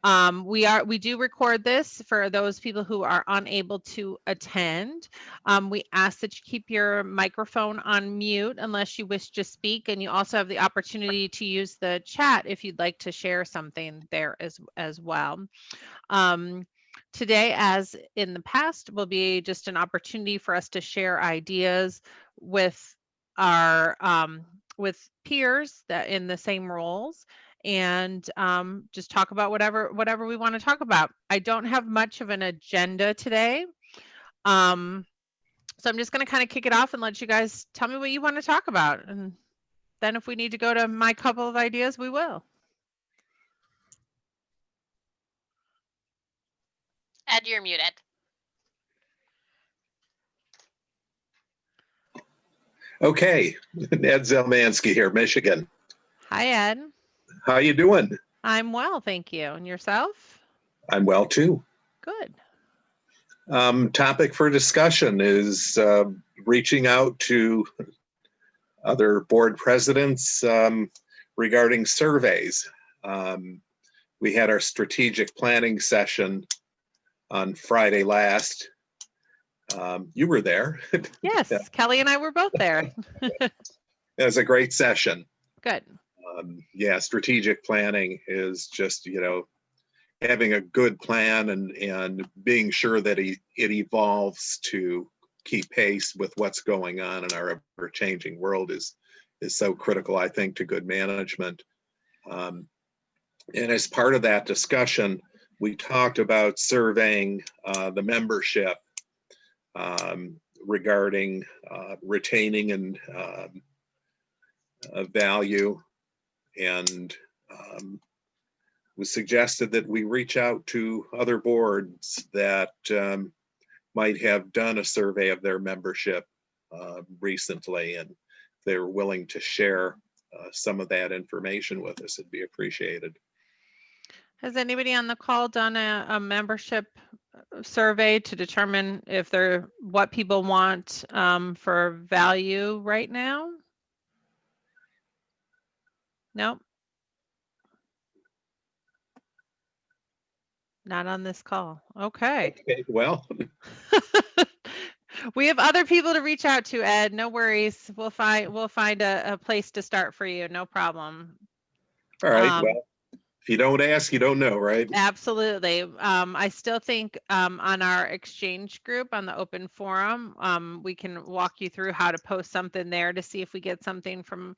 We do record this for those people who are unable to attend. We ask that you keep your microphone on mute unless you wish to speak, and you also have the opportunity to use the chat if you'd like to share something there as well. Today, as in the past, will be just an opportunity for us to share ideas with our with peers that in the same roles, and just talk about whatever we want to talk about. I don't have much of an agenda today, so I'm just going to kind of kick it off and let you guys tell me what you want to talk about, and then if we need to go to my couple of ideas, we will. Ed, you're muted. Okay, Ed Zelmansky here, Michigan. Hi, Ed. How you doing? I'm well, thank you. And yourself? I'm well too. Good. Topic for discussion is reaching out to other board presidents regarding surveys. We had our strategic planning session on Friday last. You were there. Yes, yeah. Kelly and I were both there. It was a great session. Good. Yeah, strategic planning is just, having a good plan and being sure that it evolves to keep pace with what's going on in our ever-changing world is so critical, I think, to good management. And as part of that discussion, we talked about surveying the membership regarding retaining and value, and was suggested that we reach out to other boards that might have done a survey of their membership recently, and if they're willing to share some of that information with us, it'd be appreciated. Has anybody on the call done a membership survey to determine if they're what people want for value right now? No. Not on this call. Okay. Okay, well. We have other people to reach out to, Ed. No worries. We'll find a place to start for you. No problem. All right. Well, if you don't ask, you don't know, right? Absolutely. I still think on our exchange group on the open forum, we can walk you through how to post something there to see if we get something from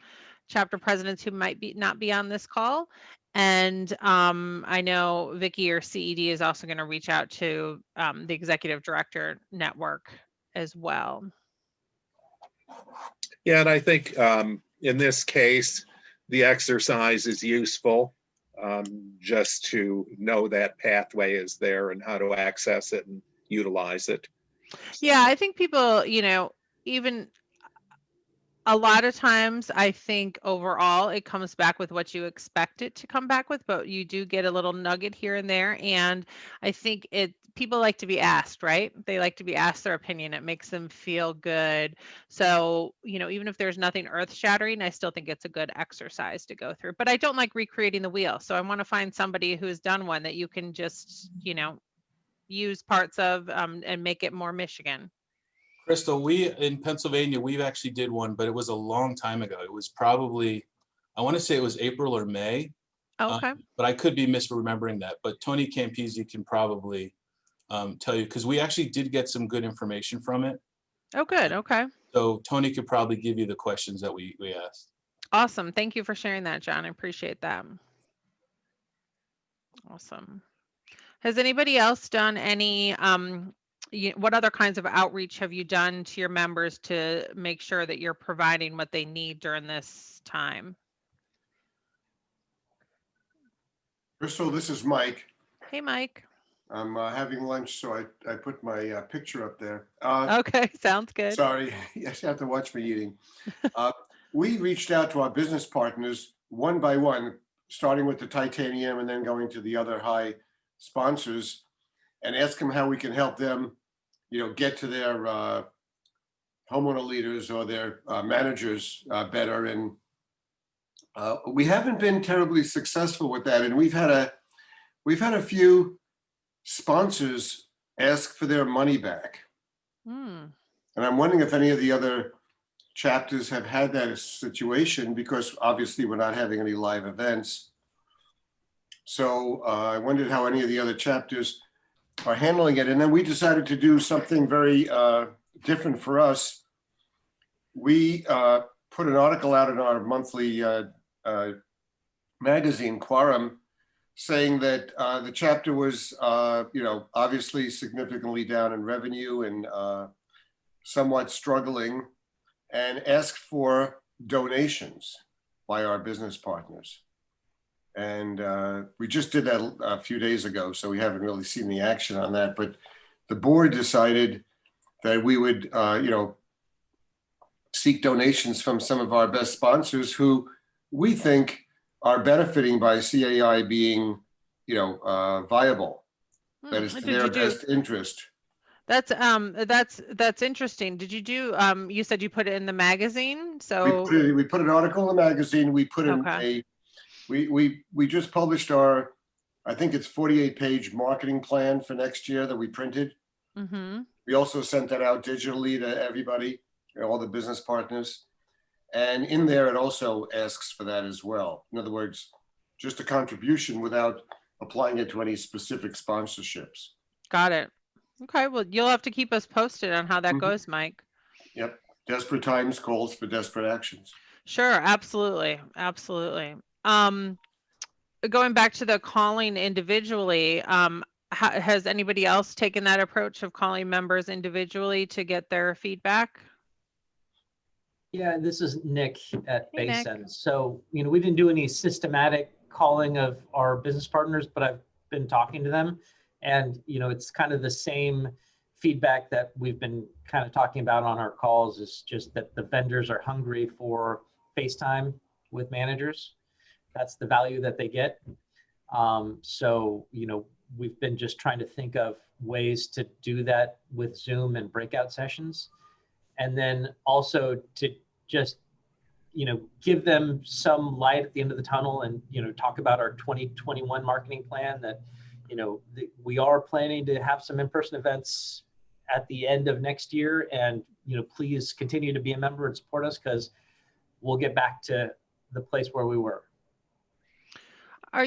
chapter presidents who might not be on this call. And I know Vicki or CED is also going to reach out to the executive director network as well. Yeah, and I think in this case, the exercise is useful just to know that pathway is there and how to access it and utilize it. Yeah, I think people, even a lot of times I think overall it comes back with what you expect it to come back with, but you do get a little nugget here and there. And I think people like to be asked, right? They like to be asked their opinion. It makes them feel good. So, even if there's nothing earth shattering, I still think it's a good exercise to go through, but I don't like recreating the wheel. So I want to find somebody who's done one that you can just, use parts of and make it more Michigan. Crystal, we in Pennsylvania, we've actually did one, but it was a long time ago. It was probably, I want to say it was April or May. Okay. But I could be misremembering that. But Tony Campisi can probably tell you, because we actually did get some good information from it. Oh, good. Okay. So Tony could probably give you the questions that we asked. Awesome. Thank you for sharing that, John. I appreciate that. Awesome. Has anybody else done any what other kinds of outreach have you done to your members to make sure that you're providing what they need during this time? Crystal, this is Mike. Hey, Mike. I'm having lunch, so I put my picture up there. Okay, sounds good. Sorry, yes, you have to watch me eating. We reached out to our business partners one by one, starting with the titanium and then going to the other high sponsors, and ask them how we can help them, get to their homeowner leaders or their managers better. And we haven't been terribly successful with that. And we've had we've had a few sponsors ask for their money back. Hmm. And I'm wondering if any of the other chapters have had that situation, because obviously we're not having any live events. So I wondered how any of the other chapters are handling it. And then we decided to do something very different for us. We put an article out in our monthly magazine, Quorum, saying that the chapter was, obviously significantly down in revenue and somewhat struggling, and asked for donations by our business partners. And we just did that a few days ago, so we haven't really seen the action on that. But the board decided that we would, seek donations from some of our best sponsors who we think are benefiting by CAI being, viable. That is to Did their you do? best interest. That's interesting. Did you do? You said you put it in the magazine, so We put an article in the magazine. We put in okay. we just published our, I think it's 48-page marketing plan for next year that we printed. Mm-hmm. We also sent that out digitally to everybody, all the business partners. And in there, it also asks for that as well. In other words, just a contribution without applying it to any specific sponsorships. Got it. Okay. Well, you'll have to keep us posted on how that Mhm. goes, Mike. Yep. Desperate times calls for desperate actions. Sure. Absolutely. Absolutely. Going back to the calling individually, has anybody else taken that approach of calling members individually to get their feedback? Yeah, this is Nick at Hey, Nick. Basin. So, we didn't do any systematic calling of our business partners, but I've been talking to them. And, it's kind of the same feedback that we've been kind of talking about on our calls, is just that the vendors are hungry for FaceTime with managers. That's the value that they get. So, we've been just trying to think of ways to do that with Zoom and breakout sessions. And then also to just, give them some light at the end of the tunnel and, talk about our 2021 marketing plan, that, we are planning to have some in-person events at the end of next year. And, please continue to be a member and support us, because we'll get back to the place where we were. Are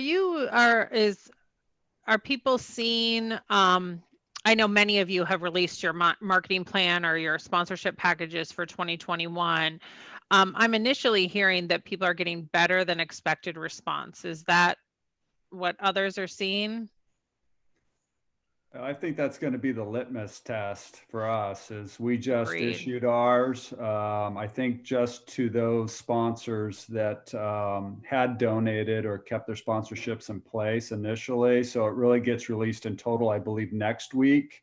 people seeing, I know many of you have released your marketing plan or your sponsorship packages for 2021. I'm initially hearing that people are getting better than expected response. Is that what others are seeing? I think that's going to be the litmus test for us, is we just Agreed. issued ours. I think just to those sponsors that had donated or kept their sponsorships in place initially. So it really gets released in total, I believe, next week.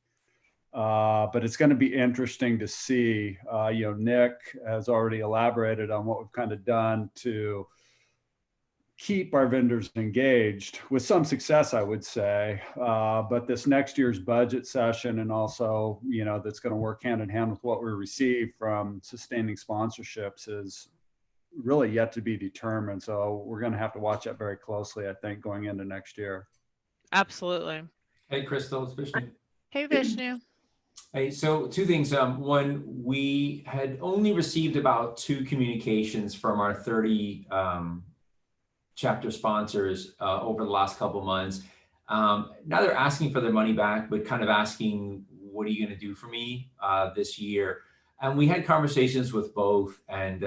But it's going to be interesting to see. Nick has already elaborated on what we've kind of done to keep our vendors engaged, with some success, I would say. But this next year's budget session, and also, that's going to work hand in hand with what we receive from sustaining sponsorships, is really yet to be determined. So we're going to have to watch that very closely, I think, going into next year. Absolutely. Hey, Crystal, it's Vishnu. Hey, Vishnu. Hey, so two things. One, we had only received about 2 communications from our 30 chapter sponsors over the last couple of months. Now they're asking for their money back, but kind of asking, what are you going to do for me this year? And we had conversations with both, and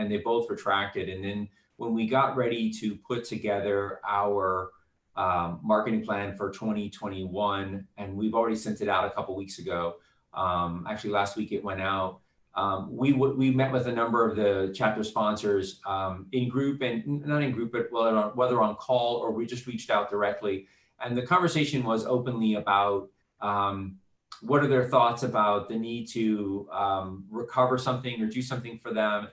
they both retracted. And then when we got ready to put together our marketing plan for 2021, and we've already sent it out a couple weeks ago. Actually, last week it went out. We met with a number of the chapter sponsors in group, and not in group, but whether on call or we just reached out directly. And the conversation was openly about what are their thoughts about the need to recover something or do something for them.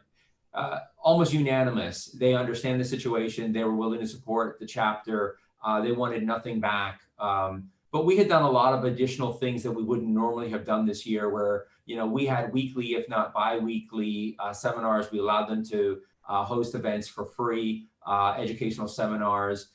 Almost unanimous. They understand the situation. They were willing to support the chapter. They wanted nothing back. But we had done a lot of additional things that we wouldn't normally have done this year, where, we had weekly, if not bi-weekly seminars. We allowed them to host events for free, educational seminars.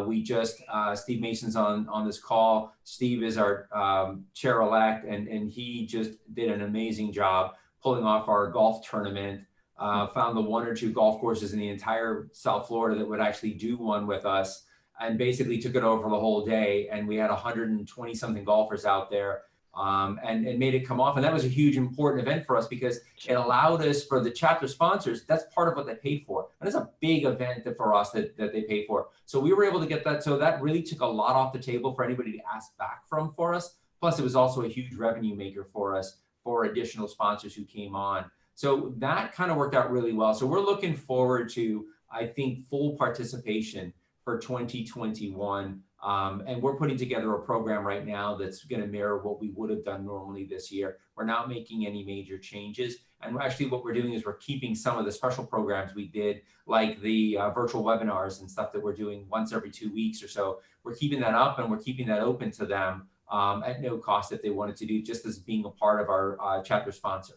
We just, Steve Mason's on this call. Steve is our chair-elect, and he just did an amazing job pulling off our golf tournament. Found the 1 or 2 golf courses in the entire South Florida that would actually do one with us, and basically took it over the whole day. And we had 120 something golfers out there, and made it come off. And that was a huge important event for us because it allowed us, for the chapter sponsors, that's part of what they paid for. And it's a big event for us that they pay for. So we were able to get that. So that really took a lot off the table for anybody to ask back from for us. Plus, it was also a huge revenue maker for us for additional sponsors who came on. So that kind of worked out really well. So we're looking forward to, I think, full participation for 2021. And we're putting together a program right now that's going to mirror what we would have done normally this year. We're not making any major changes. And actually what we're doing is we're keeping some of the special programs we did, like the virtual webinars and stuff that we're doing once every 2 weeks or so. We're keeping that up, and we're keeping that open to them at no cost if they wanted to do, just as being a part of our chapter sponsor.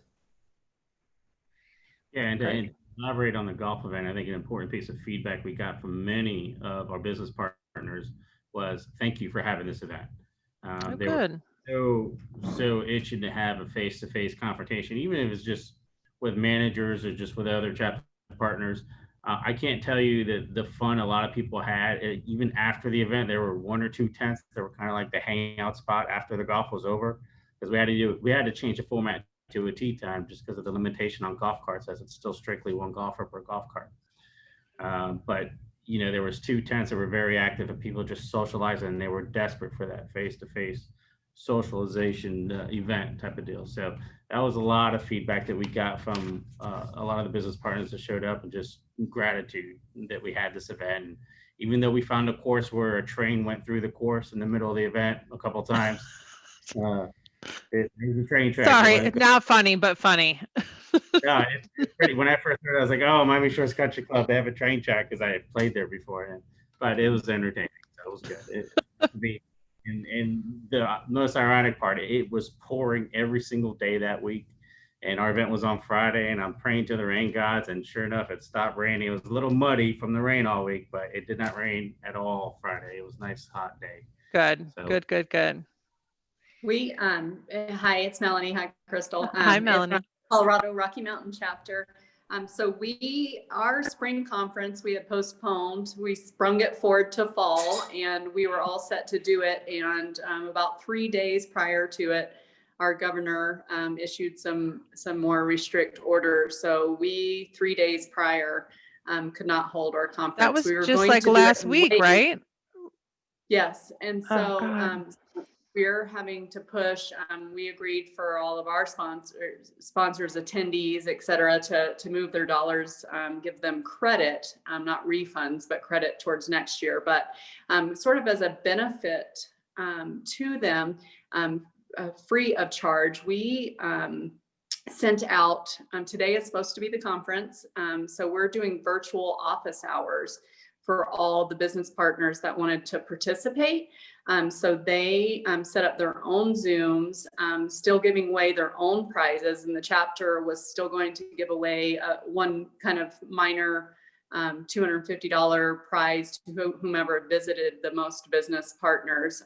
Yeah, and to elaborate on the golf event, I think an important piece of feedback we got from many of our business partners was, thank you for having this event. They were so itching to have a face-to-face confrontation, even if it's just with managers or just with other chapter partners. I can't tell you that the fun a lot of people had, even after the event. There were 1 or 2 tents that were kind of like the hangout spot after the golf was over, because we had to change the format to a tee time just because of the limitation on golf carts, as it's still strictly 1 golfer per golf cart. But you know, there was 2 tents that were very active, and people just socializing, and they were desperate for that face-to-face socialization event type of deal. So that was a lot of feedback that we got from a lot of the business partners that showed up, and just gratitude that we had this event. And even though we found a course where a train went through the course in the middle of the event a couple of times, it was a train track. Sorry, not funny, but funny. Yeah, it's pretty. When I first heard it, I was like, "Oh, Miami Shores Country Club, they have a train track," because I had played there before. But it was entertaining, so it was good. And the most ironic part, it was pouring every single day that week, and our event was on Friday. And I'm praying to the rain gods, and sure enough, it stopped raining. It was a little muddy from the rain all week, but it did not rain at all Friday. It was a nice hot day. Good, So, good. We hi, it's Melanie. Hi, Crystal. Hi, Melanie. Colorado Rocky Mountain chapter. So our spring conference, we had postponed. We sprung it forward to fall, and we were all set to do it. And about 3 days prior to it, our governor issued some more restrict orders. So we 3 days prior could not hold our conference. That was we were just going like to last week, right? Yes, and so. Oh, we're having to push. We agreed for all of our sponsors, attendees, et cetera, to move their dollars, give them credit, not refunds, but credit towards next year. But sort of as a benefit to them, free of charge, we sent out, today is supposed to be the conference. So we're doing virtual office hours for all the business partners that wanted to participate. So they set up their own Zooms, still giving away their own prizes. And the chapter was still going to give away one kind of minor $250 prize to whomever visited the most business partners.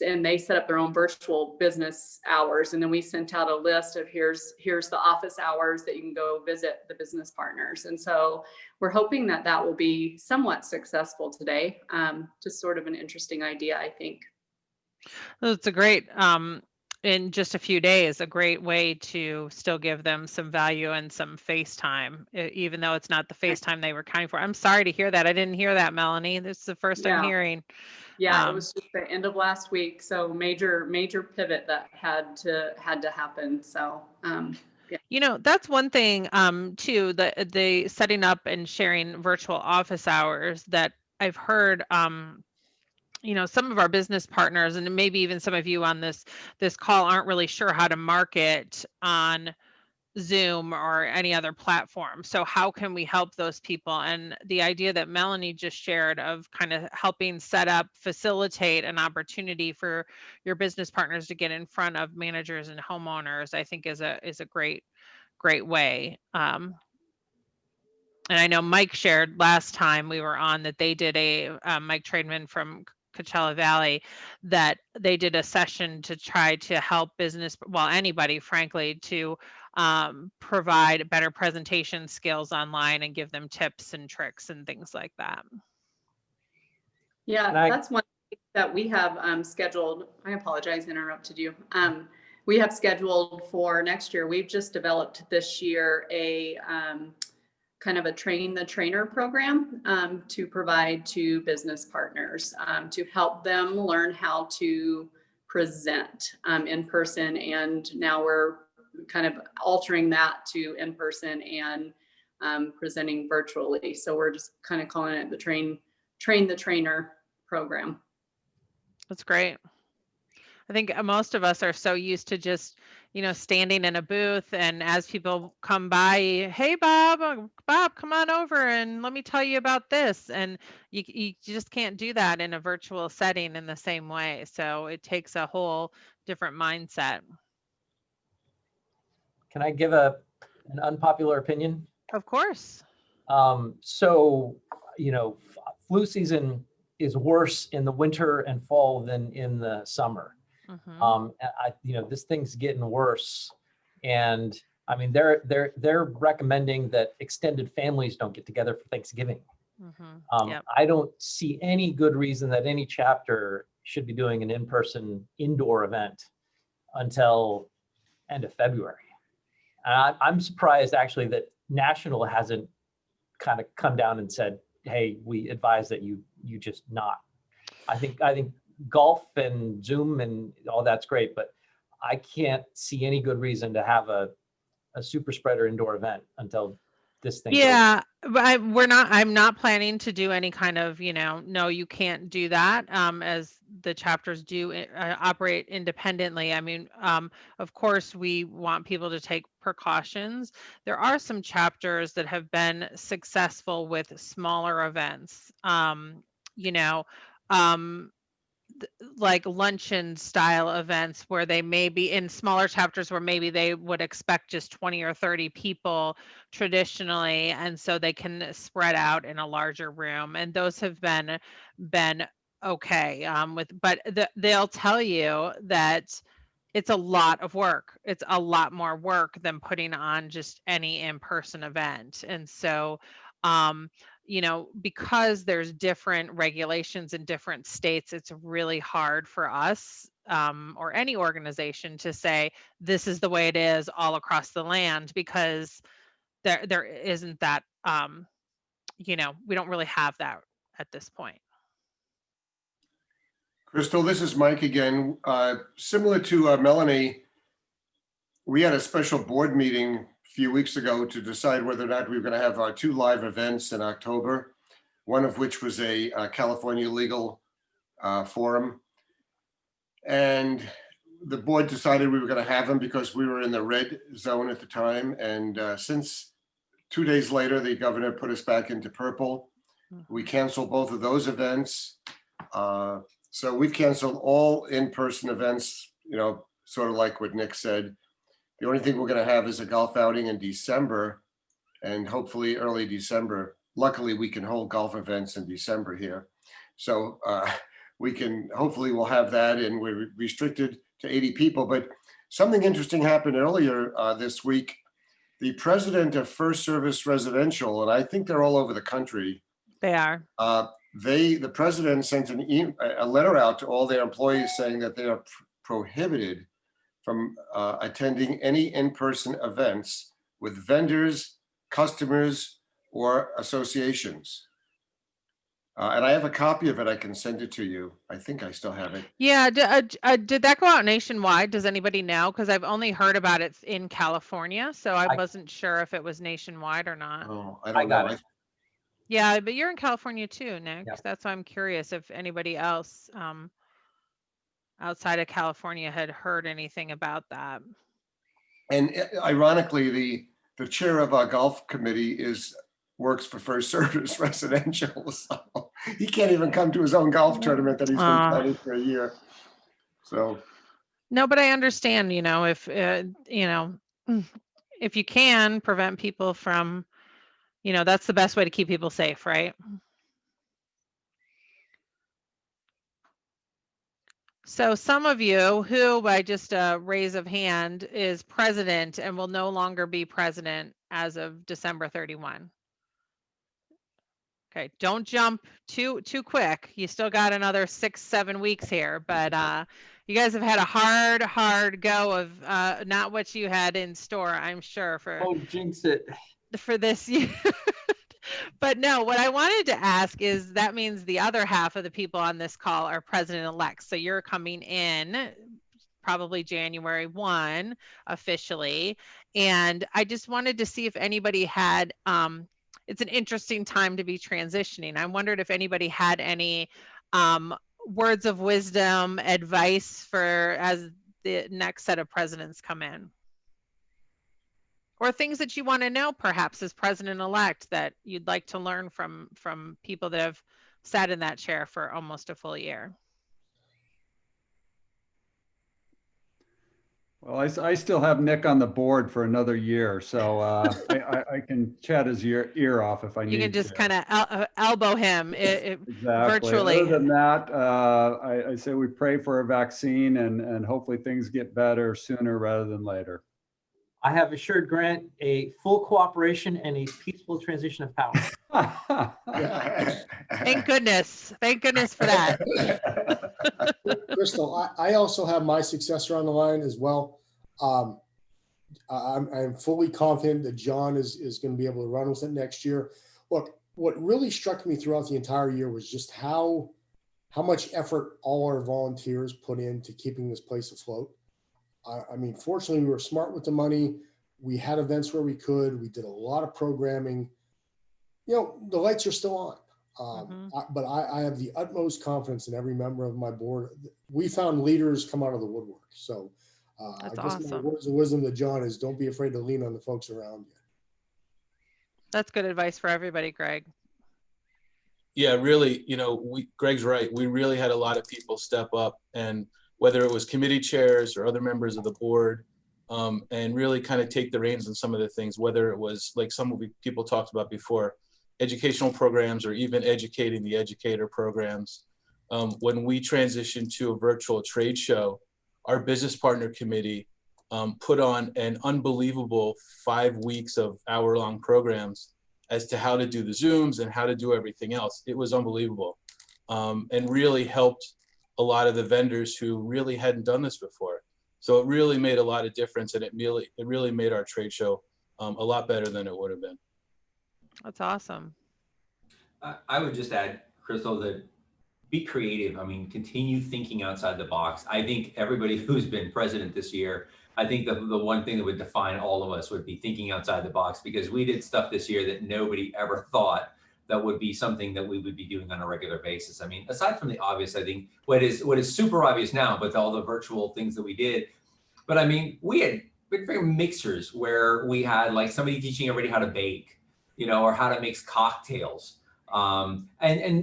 And they set up their own virtual business hours. And then we sent out a list of here's the office hours that you can go visit the business partners. And so we're hoping that will be somewhat successful today. Just sort of an interesting idea, I think. It's a great, in just a few days, a great way to still give them some value and some face time, even though it's not the face time they were counting for. I'm sorry to hear that. I didn't hear that, Melanie. This is the first I'm hearing. Yeah, it was just the end of last week. So major pivot that had to happen. So yeah. You know, that's one thing too, the setting up and sharing virtual office hours that I've heard you know, some of our business partners, and maybe even some of you on this call, aren't really sure how to market on Zoom or any other platform. So how can we help those people? And the idea that Melanie just shared of kind of helping set up, facilitate an opportunity for your business partners to get in front of managers and homeowners, I think is a great way. and I know Mike shared last time we were on that they did Mike Tradman from Coachella Valley, that they did a session to try to help business, well, anybody, frankly, to provide better presentation skills online and give them tips and tricks and things like that. Yeah, that's one thing that we have scheduled. I apologize, interrupted you. We have scheduled for next year. We've just developed this year a kind of a train the trainer program to provide to business partners to help them learn how to present in person. And now we're kind of altering that to in person and presenting virtually. So we're just kind of calling it the train the trainer program. That's great. I think most of us are so used to just, standing in a booth, and as people come by, hey, Bob, come on over and let me tell you about this. And you just can't do that in a virtual setting in the same way. So it takes a whole different mindset. Can I give an unpopular opinion? Of course. So, flu season is worse in the winter and fall than in the summer. This thing's getting worse, and I mean they're recommending that extended families don't get together for Thanksgiving. I don't see any good reason that any chapter should be doing an in-person indoor event until end of February. And I'm surprised actually that National hasn't kind of come down and said, hey, we advise that you just not. I think golf and Zoom and all that's great, but I can't see any good reason to have a super spreader indoor event until this thing. Yeah, but I'm not planning to do any kind of, no, you can't do that, as the chapters do operate independently. I mean, of course, we want people to take precautions. There are some chapters that have been successful with smaller events, like luncheon style events where they may be in smaller chapters where maybe they would expect just 20 or 30 people traditionally, and so they can spread out in a larger room, and those have been okay but they'll tell you that it's a lot of work. It's a lot more work than putting on just any in-person event. And so because there's different regulations in different states, it's really hard for us or any organization to say this is the way it is all across the land, because there isn't that, we don't really have that at this point. Crystal, this is Mike again. Similar to Melanie, we had a special board meeting a few weeks ago to decide whether or not we were going to have our 2 live events in October, one of which was a California legal forum. And the board decided we were going to have them because we were in the red zone at the time. And since 2 days later, the governor put us back into purple. We canceled both of those events. So we've canceled all in-person events, sort of like what Nick said. The only thing we're going to have is a golf outing in December, and hopefully early December. Luckily, we can hold golf events in December here. So hopefully we'll have that, and we're restricted to 80 people. But something interesting happened earlier this week. The president of First Service Residential, and I think they're all over the country. They are. The president sent a letter out to all their employees saying that they are prohibited from attending any in-person events with vendors, customers, or associations. And I have a copy of it. I can send it to you. I think I still have it. Yeah. Did that go out nationwide? Does anybody know? Because I've only heard about it in California, so I wasn't sure if it was nationwide or not. Oh, I don't know. Yeah, but you're in California too, Nick. Yep. That's why I'm curious if anybody else outside of California had heard anything about that. And ironically, the chair of our golf committee works for First Service Residential, so he can't even come to his own golf tournament that he's been planning for a year. So. No, but I understand. If you can prevent people from You know, that's the best way to keep people safe, right? So some of you who, by just a raise of hand, is president and will no longer be president as of December 31. Okay, don't jump too quick. You still got another 6-7 weeks here, but you guys have had a hard go of not what you had in store, I'm sure, for jinx it. For this year. But no, what I wanted to ask is that means the other half of the people on this call are president-elects. So you're coming in probably January 1 officially. And I just wanted to see if anybody had, it's an interesting time to be transitioning. I wondered if anybody had any words of wisdom, advice for as the next set of presidents come in. Or things that you want to know, perhaps, as president-elect that you'd like to learn from people that have sat in that chair for almost a full year. Well, I still have Nick on the board for another year, so I can chat his ear off if I need to. You can just kind of elbow him exactly. Virtually. Other than that, I say we pray for a vaccine and hopefully things get better sooner rather than later. I have assured Grant a full cooperation and a peaceful transition of power. Thank goodness. Thank goodness for that. Crystal, I also have my successor on the line as well. I'm fully confident that John is going to be able to run with it next year. Look, what really struck me throughout the entire year was just how much effort all our volunteers put into keeping this place afloat. I mean, fortunately, we were smart with the money. We had events where we could. We did a lot of programming. You know, the lights are still on. But I have the utmost confidence in every member of my board. We found leaders come out of the woodwork. So I guess awesome. My words of wisdom to John is don't be afraid to lean on the folks around you. That's good advice for everybody, Greg. Yeah, really, you know, Greg's right. We really had a lot of people step up, and whether it was committee chairs or other members of the board, and really kind of take the reins on some of the things, whether it was like some of the people talked about before, educational programs or even educating the educator programs. When we transitioned to a virtual trade show, our business partner committee put on an unbelievable 5 weeks of hour-long programs as to how to do the Zooms and how to do everything else. It was unbelievable, and really helped a lot of the vendors who really hadn't done this before. So it really made a lot of difference, and it really made our trade show a lot better than it would have been. That's awesome. I would just add, Crystal, that be creative. I mean, continue thinking outside the box. I think everybody who's been president this year, I think the one thing that would define all of us would be thinking outside the box, because we did stuff this year that nobody ever thought that would be something that we would be doing on a regular basis. I mean, aside from the obvious, I think what is super obvious now, but all the virtual things that we did. But I mean, we had mixers where we had like somebody teaching everybody how to bake, you know, or how to mix cocktails. And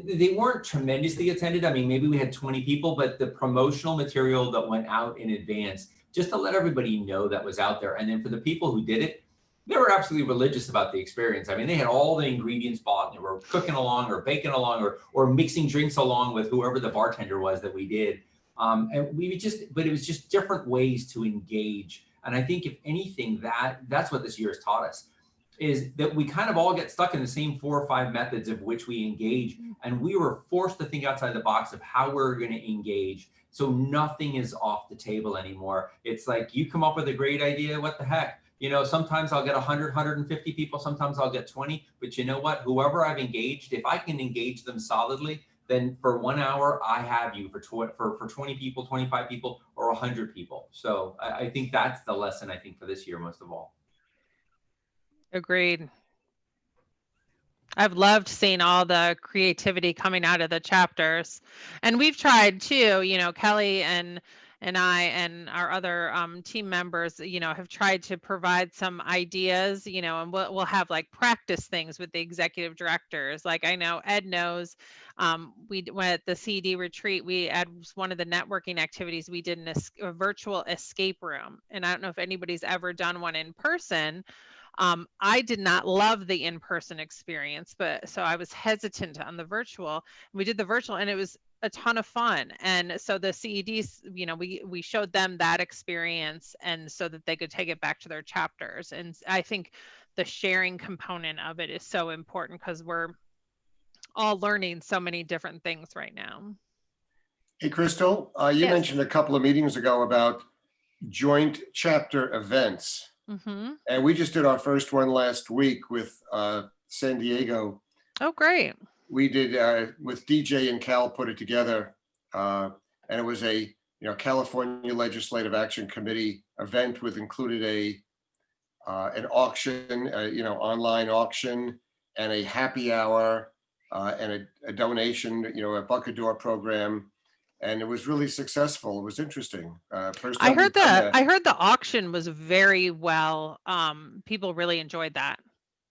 they weren't tremendously attended. I mean, maybe we had 20 people, but the promotional material that went out in advance, just to let everybody know that was out there. And then for the people who did it, they were absolutely religious about the experience. I mean, they had all the ingredients bought and they were cooking along or baking along or mixing drinks along with whoever the bartender was that we did. And but it was just different ways to engage. And I think if anything, that's what this year has taught us, is that we kind of all get stuck in the same 4 or 5 methods of which we engage. And we were forced to think outside the box of how we're going to engage. So nothing is off the table anymore. It's like, you come up with a great idea, what the heck? You know, sometimes I'll get 100, 150 people, sometimes I'll get 20, but you know what? Whoever I've engaged, if I can engage them solidly, then for 1 hour, I have you for 20 people, 25 people, or 100 people. So I think that's the lesson, I think, for this year, most of all. Agreed. I've loved seeing all the creativity coming out of the chapters. And we've tried too, you know, Kelly and I and our other team members, you know, have tried to provide some ideas, you know, and we'll have like practice things with the executive directors. Like I know Ed knows, we went at the CD retreat, we had one of the networking activities we did in a virtual escape room. And I don't know if anybody's ever done one in person, I did not love the in-person experience, but so I was hesitant on the virtual. We did the virtual and it was a ton of fun. And so the CEDs, you know, we showed them that experience and so that they could take it back to their chapters. And I think the sharing component of it is so important because we're all learning so many different things right now. Hey, Crystal, you Yes. mentioned a couple of meetings ago about joint chapter events. Mm-hmm. And we just did our first one last week with San Diego. Oh, great. We did with DJ and Cal put it together. And it was a California Legislative Action Committee event with included an auction, online auction, and a happy hour, and a donation, a bucket door program. And it was really successful. It was interesting. First time I heard we've done that. I heard the auction was very well. People really enjoyed that.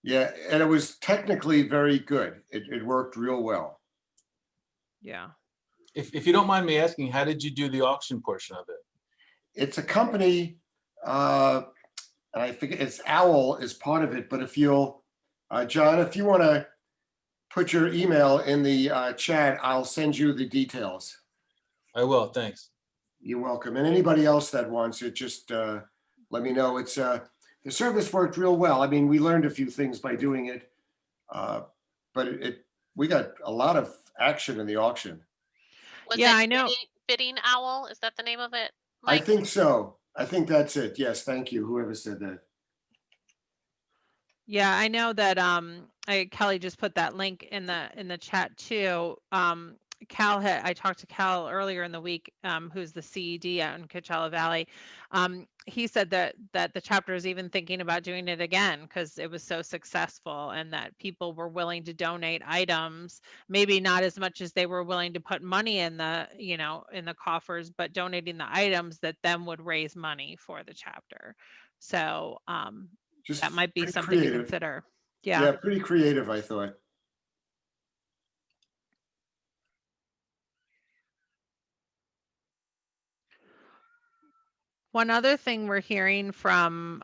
Yeah, and it was technically very good. It worked real well. Yeah. If you don't mind me asking, how did you do the auction portion of it? It's a company, and I think it's Owl is part of it. But if you'll, John, if you want to put your email in the chat, I'll send you the details. I will, thanks. You're welcome. And anybody else that wants it, just let me know. It's the service worked real well. I mean, we learned a few things by doing it, but we got a lot of action in the auction. Was Yeah, it I know. Bidding Owl? Is that the name of it, I Mike? think so. I think that's it. Yes, thank you. Whoever said that. Yeah, I know that Kelly just put that link in the chat too. I talked to Cal earlier in the week, who's the CED out in Coachella Valley. He said that the chapter is even thinking about doing it again because it was so successful and that people were willing to donate items, maybe not as much as they were willing to put money in the coffers, but donating the items that then would raise money for the chapter. So Just that might be pretty something creative. to consider. Yeah, pretty creative, I thought. One other thing we're hearing from,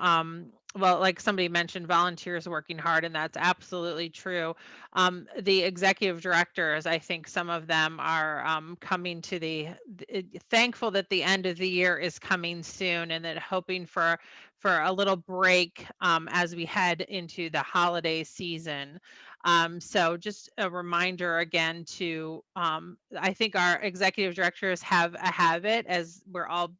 well, like somebody mentioned, volunteers working hard, and that's absolutely true. The executive directors, I think some of them are coming to thankful that the end of the year is coming soon and that hoping for a little break as we head into the holiday season. So just a reminder again to, I think our executive directors have a habit, as we're all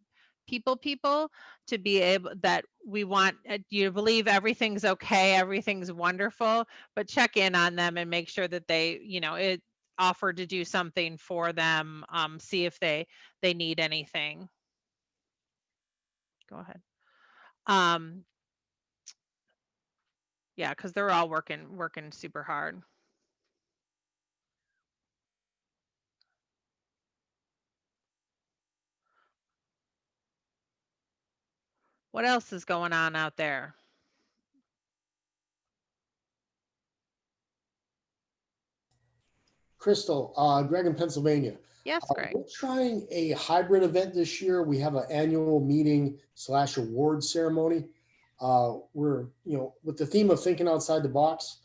people, to be able that we want you to believe everything's okay, everything's wonderful, but check in on them and make sure that they, it offer to do something for them, see if they need anything. Go ahead. Yeah, because they're all working super hard. What else is going on out there? Crystal, Greg in Pennsylvania. Yes, Greg. We're trying a hybrid event this year. We have an annual meeting / award ceremony. We're, with the theme of thinking outside the box,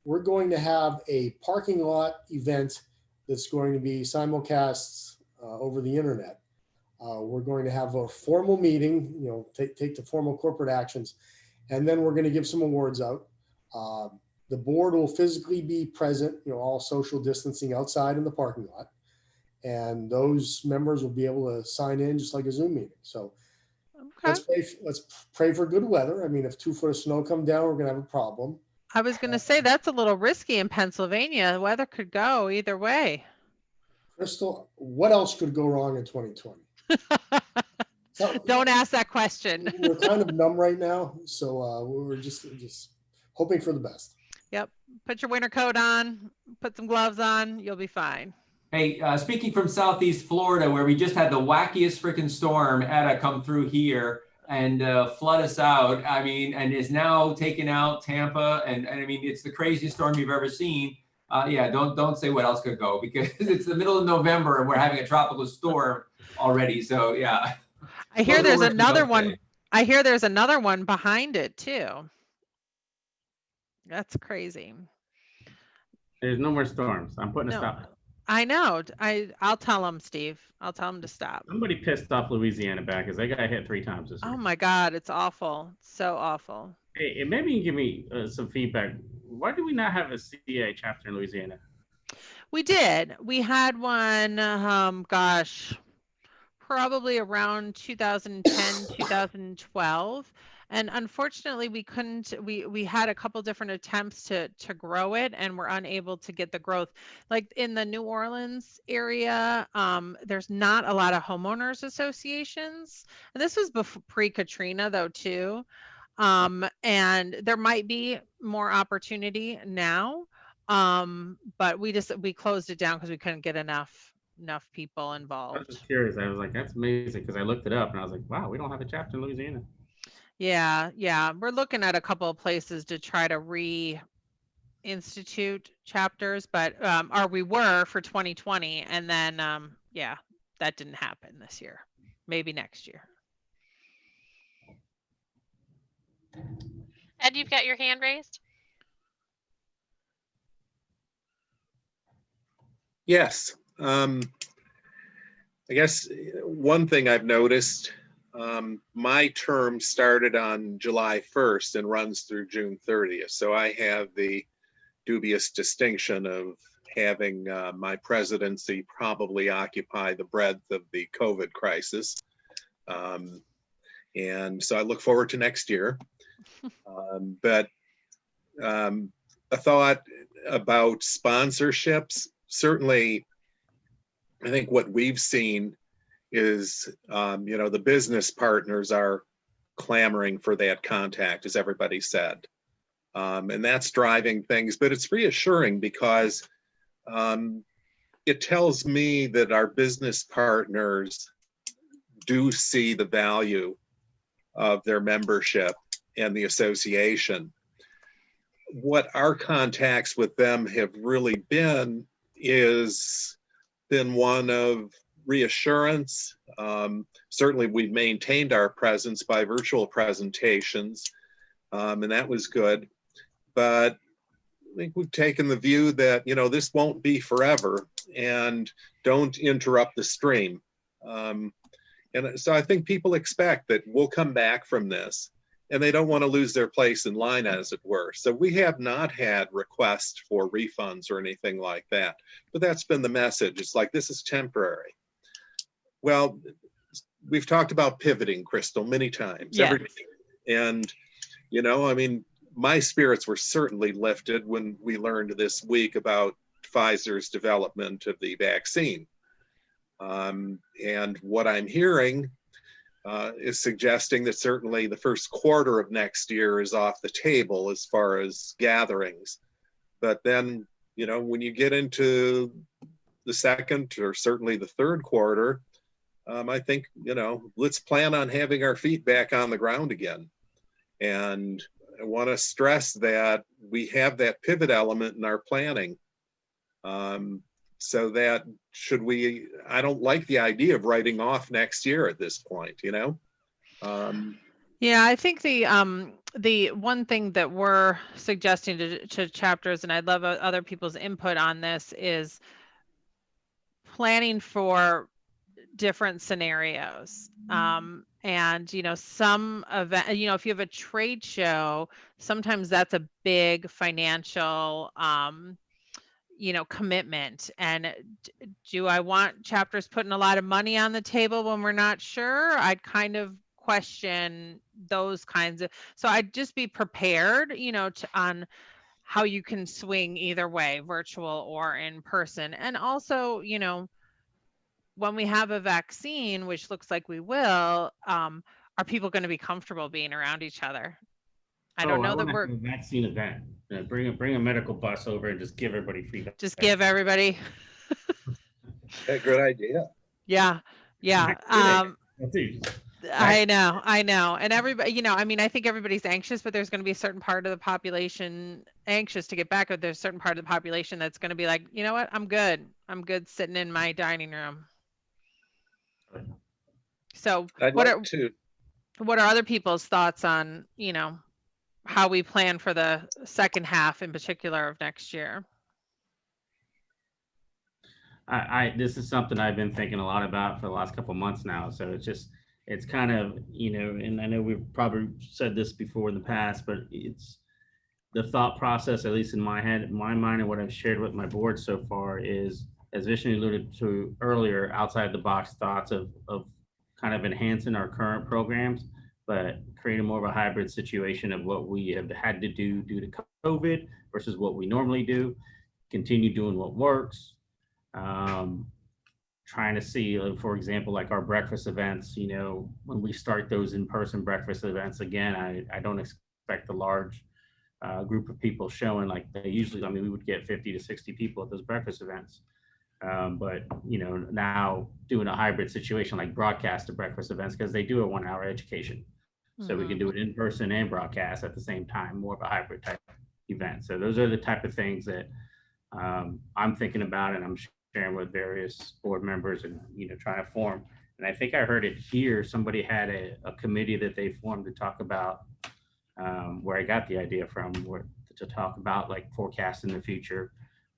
we're going to have a parking lot event that's going to be simulcast over the internet. We're going to have a formal meeting, take the formal corporate actions, and then we're going to give some awards out. The board will physically be present, all social distancing outside in the parking lot. And those members will be able to sign in just like a Zoom meeting. So let's pray for good weather. I mean, if 2 foot of snow come down, we're going to have a problem. I was going to say that's a little risky in Pennsylvania. The weather could go either way. Crystal, what else could go wrong in 2020? Don't ask that question. We're kind of numb right now. So we're just hoping for the best. Yep. Put your winter coat on, put some gloves on, you'll be fine. Hey, speaking from Southeast Florida, where we just had the wackiest freaking storm, Etta, come through here and flood us out. I mean, and is now taking out Tampa. And I mean, it's the craziest storm you've ever seen. Yeah, don't say what else could go, because it's the middle of November and we're having a tropical storm already. So yeah. I hear there's another one. I hear there's another one behind it too. That's crazy. There's no more storms. I'm putting a No, stop. I know. I'll tell them, Steve. I'll tell them to stop. Somebody pissed off Louisiana back because they got hit 3 times this year. Oh my God, it's awful. So awful. Hey, maybe you can give me some feedback. Why do we not have a CAI chapter in Louisiana? We did. We had one, gosh, probably around 2010, 2012. And unfortunately, we couldn't, we had a couple different attempts to grow it, and we're unable to get the growth. Like in the New Orleans area, there's not a lot of homeowners associations. And this was before pre-Katrina though, too. And there might be more opportunity now. But we closed it down because we couldn't get enough people I was involved. just curious. I was like, that's amazing because I looked it up and I was like, wow, we don't have a chapter in Louisiana. Yeah. We're looking at a couple of places to try to institute chapters, but or we were for 2020, and then yeah, that didn't happen this year. Maybe next year. Ed, you've got your hand raised. Yes. I guess one thing I've noticed, my term started on July 1st and runs through June 30th. So I have the dubious distinction of having my presidency probably occupy the breadth of the COVID crisis. And so I look forward to next year. But a thought about sponsorships, certainly, I think what we've seen is, the business partners are clamoring for that contact, as everybody said. And that's driving things, but it's reassuring because it tells me that our business partners do see the value of their membership and the association. What our contacts with them have really been is been one of reassurance. Certainly we've maintained our presence by virtual presentations, and that was good. But I think we've taken the view that, this won't be forever, and don't interrupt the stream. And so I think people expect that we'll come back from this, and they don't want to lose their place in line, as it were. So we have not had requests for refunds or anything like that, but that's been the message. It's like, this is temporary. Well, we've talked about pivoting, Crystal, many times. Yes. And, my spirits were certainly lifted when we learned this week about Pfizer's development of the vaccine. And what I'm hearing is suggesting that certainly the first quarter of next year is off the table as far as gatherings. But then, when you get into the second or certainly the third quarter, I think, let's plan on having our feet back on the ground again. And I want to stress that we have that pivot element in our planning. So that I don't like the idea of writing off next year at this point, Yeah, I think the one thing that we're suggesting to chapters, and I'd love other people's input on this, is planning for different scenarios. And some event, if you have a trade show, sometimes that's a big financial commitment. And do I want chapters putting a lot of money on the table when we're not sure? I'd kind of question those kinds of, so I'd just be prepared, on how you can swing either way, virtual or in person. And also, when we have a vaccine, which looks like we will, are people going to be comfortable being around each other? I don't know that we're a vaccine event. Bring a medical bus over and just give everybody free. Just give everybody. a good idea. Yeah. I know. And everybody, I think everybody's anxious, but there's going to be a certain part of the population anxious to get back, but there's a certain part of the population that's going to be like, you know what? I'm good sitting in my dining room. So what are other people's thoughts on, how we plan for the second half in particular of next year. This is something I've been thinking a lot about for the last couple of months now. So it's kind of, and I know we've probably said this before in the past, but it's the thought process, at least in my head, my mind, and what I've shared with my board so far is, as Vishnu alluded to earlier, outside the box thoughts of kind of enhancing our current programs, but creating more of a hybrid situation of what we have had to do due to COVID versus what we normally do, continue doing what works. Trying to see, for example, like our breakfast events, when we start those in-person breakfast events again, I don't expect a large group of people showing like they usually, we would get 50 to 60 people at those breakfast events. But now doing a hybrid situation like broadcast breakfast events, because they do a 1 hour education. So we can do it in person and broadcast at the same time, more of a hybrid type event. So those are the type of things that I'm thinking about, and I'm sharing with various board members, and trying to form. And I think I heard it here. Somebody had a committee that they formed to talk about where I got the idea from, to talk about like forecasting the future,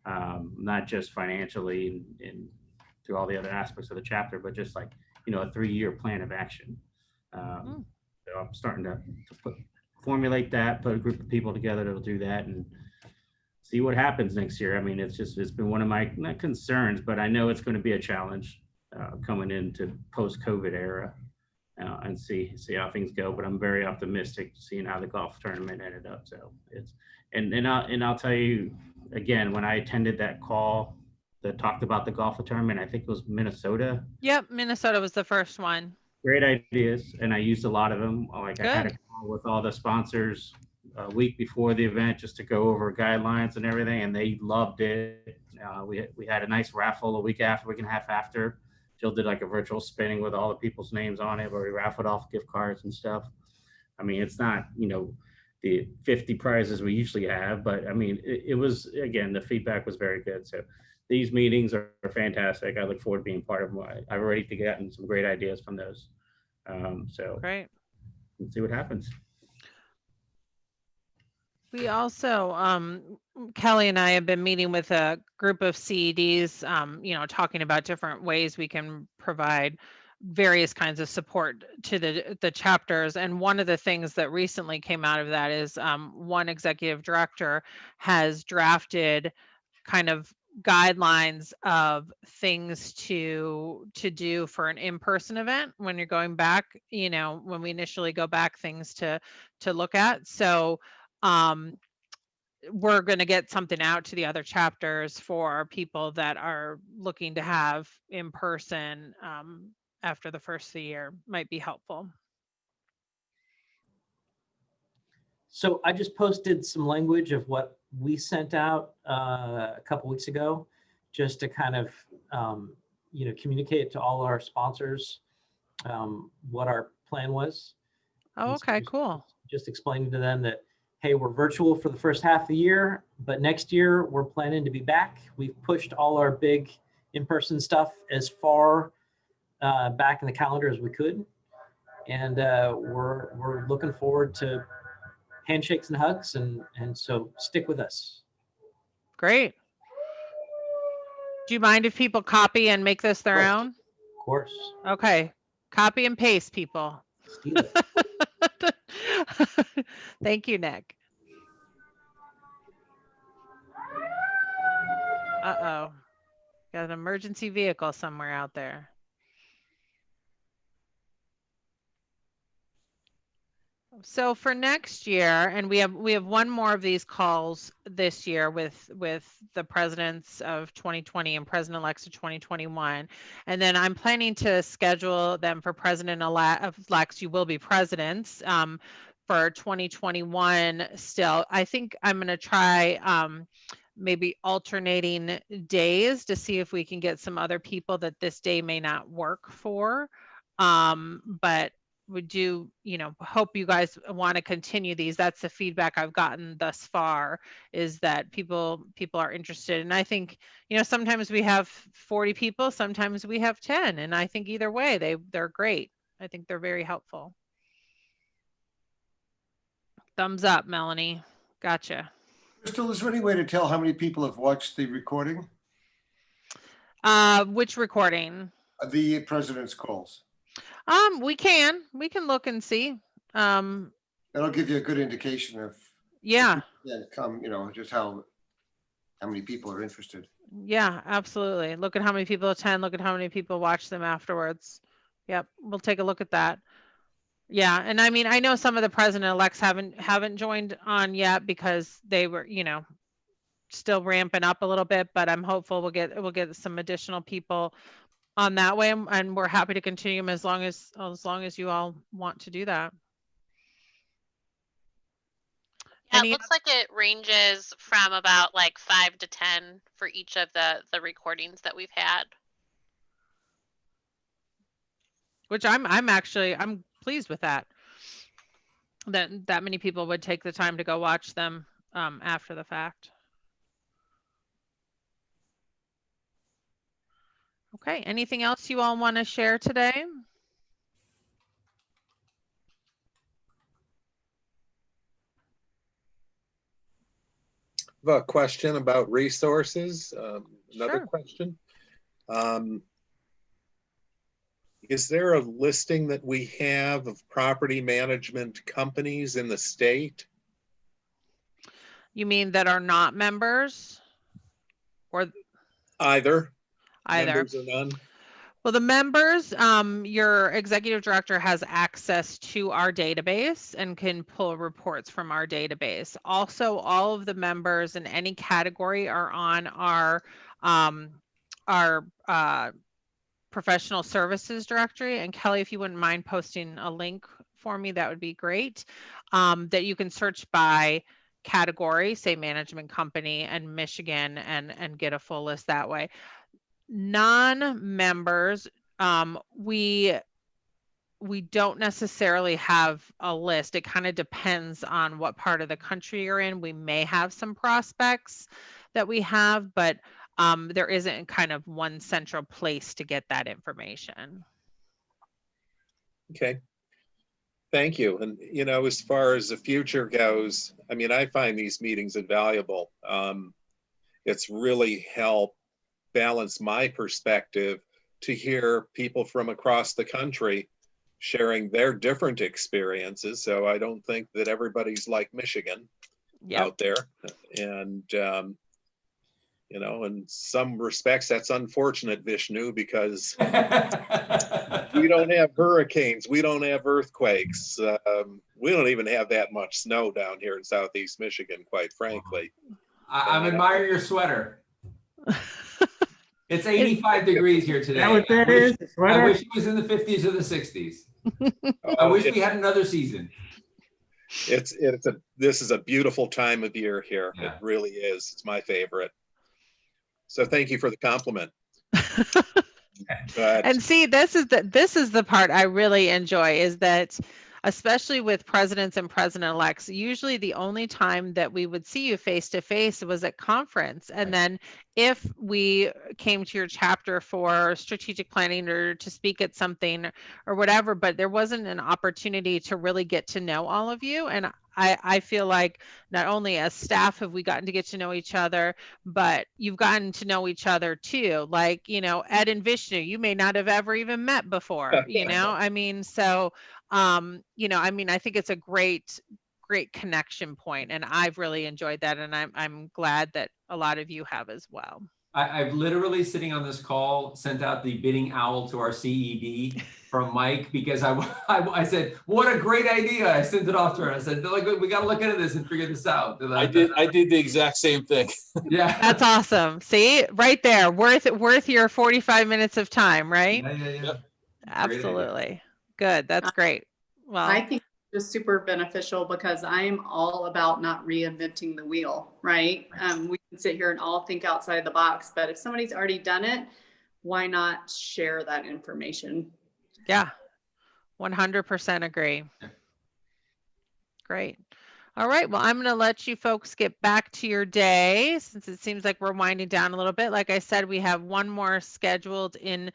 not just financially and through all the other aspects of the chapter, but just like a 3-year plan of action. So I'm starting to formulate that, put a group of people together that'll do that, and see what happens next year. It's been one of my, not concerns, but I know it's going to be a challenge coming into post-COVID era, and see how things go. But I'm very optimistic seeing how the golf tournament ended up. So I'll tell you again, when I attended that call that talked about the golf tournament, I think it was Minnesota. Yep, Minnesota was the first one. Great ideas, and I used a lot of them. Like I had a call with all the sponsors a week before the event just to go over guidelines and everything, and they loved it. We had a nice raffle a week and a half after. Jill did like a virtual spinning with all the people's names on it, where we raffled off gift cards and stuff. It's not the 50 prizes we usually have, but it was, again, the feedback was very good. So these meetings are fantastic. I look forward to being part of them. I've already gotten some great ideas from those. So great. Let's see what happens. We also, Kelly and I have been meeting with a group of CEDs, talking about different ways we can provide various kinds of support to the chapters. And one of the things that recently came out of that is one executive director has drafted kind of guidelines of things to do for an in-person event when you're going back, when we initially go back, things to look at. So we're going to get something out to the other chapters for people that are looking to have in person after the first of the year. Might be helpful. So I just posted some language of what we sent out a couple weeks ago, just to kind of communicate to all our sponsors what our plan was. Oh, okay, cool. Just explaining to them that, hey, we're virtual for the first half of the year, but next year we're planning to be back. We've pushed all our big in-person stuff as far back in the calendar as we could. And we're looking forward to handshakes and hugs. And so stick with us. Great. Do you mind if people copy and make this their own? Of course. Okay. Copy and paste, people. Steal it. Thank you, Nick. Uh-oh. Got an emergency vehicle somewhere out there. So for next year, and we have one more of these calls this year with the presidents of 2020 and president-elects of 2021, and then I'm planning to schedule them for president-elects. You will be presidents for 2021 still. I think I'm going to try maybe alternating days to see if we can get some other people that this day may not work for, but would you hope you guys want to continue these. That's the feedback I've gotten thus far, is that people are interested. And I think sometimes we have 40 people, sometimes we have 10, and I think either way they're great. I think they're very helpful. Thumbs up, Melanie. Gotcha. Crystal, is there any way to tell how many people have watched the recording? Which recording? The president's calls. We can look and see. That'll give you a good indication of, yeah, come, just how many people are interested. Yeah, absolutely. Look at how many people attend. Look at how many people watch them afterwards. Yep, we'll take a look at that. Yeah, and I mean, I know some of the president-elects haven't joined on yet because they were, still ramping up a little bit. But I'm hopeful we'll get some additional people on that way, and we're happy to continue them as long as you all want to do that. Yeah, it looks like it ranges from about like 5 to 10 for each of the recordings that we've had. Which I'm pleased with that. That many people would take the time to go watch them after the fact. Okay, anything else you all want to share today? I have a question about resources. Another Sure. question. Is there a listing that we have of property management companies in the state? You mean that are not members? Or Either. Either. Members or none? Well, the members, your executive director has access to our database and can pull reports from our database. Also, all of the members in any category are on our professional services directory. And Kelly, if you wouldn't mind posting a link for me, that would be great. That you can search by category, say management company and Michigan, and get a full list that way. Non-members, we don't necessarily have a list. It kind of depends on what part of the country you're in. We may have some prospects that we have, but there isn't kind of one central place to get that information. Okay. Thank you. And, as far as the future goes, I mean, I find these meetings invaluable. It's really helped balance my perspective to hear people from across the country sharing their different experiences. So I don't think that everybody's like Michigan out there. And, in some respects, that's unfortunate, Vishnu, because we don't have hurricanes. We don't have earthquakes. We don't even have that much snow down here in Southeast Michigan, quite frankly. I'm admiring your sweater. It's 85 degrees here today. I wish it was in the 50s or the 60s. I wish we had another season. This is a beautiful time of year here. Yeah. It really is. It's my favorite. So thank you for the compliment. And see, this is the part I really enjoy, is that especially with presidents and president-elects, usually the only time that we would see you face to face was at conference. And then if we came to your chapter for strategic planning or to speak at something or whatever, but there wasn't an opportunity to really get to know all of you. And I feel like not only as staff have we gotten to get to know each other, but you've gotten to know each other too. Like, Ed and Vishnu, you may not have ever even met before, I mean, so, I think it's a great connection point, and I've really enjoyed that. And I'm glad that a lot of you have as well. I've literally, sitting on this call, sent out the bidding owl to our CED from Mike, because I said, what a great idea. I sent it off to her. I said, we got to look into this and figure this out. I did the exact same thing. Yeah. That's awesome. See, right there, worth your 45 minutes of time, right? Yeah. Absolutely. Good. That's great. Well, I think it's super beneficial because I'm all about not reinventing the wheel, right? We can sit here and all think outside the box, but if somebody's already done it, why not share that information? Yeah, 100% agree. Great. All right. Well, I'm going to let you folks get back to your day, since it seems like we're winding down a little bit. Like I said, we have one more scheduled in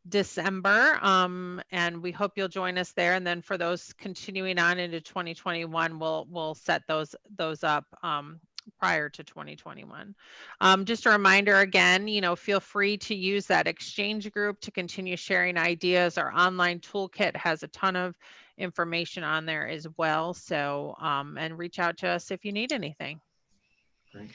December. And we hope you'll join us there. And then for those continuing on into 2021, we'll set those up prior to 2021. Just a reminder again, feel free to use that exchange group to continue sharing ideas. Our online toolkit has a ton of information on there as well. So, and reach out to us if you need anything. Great.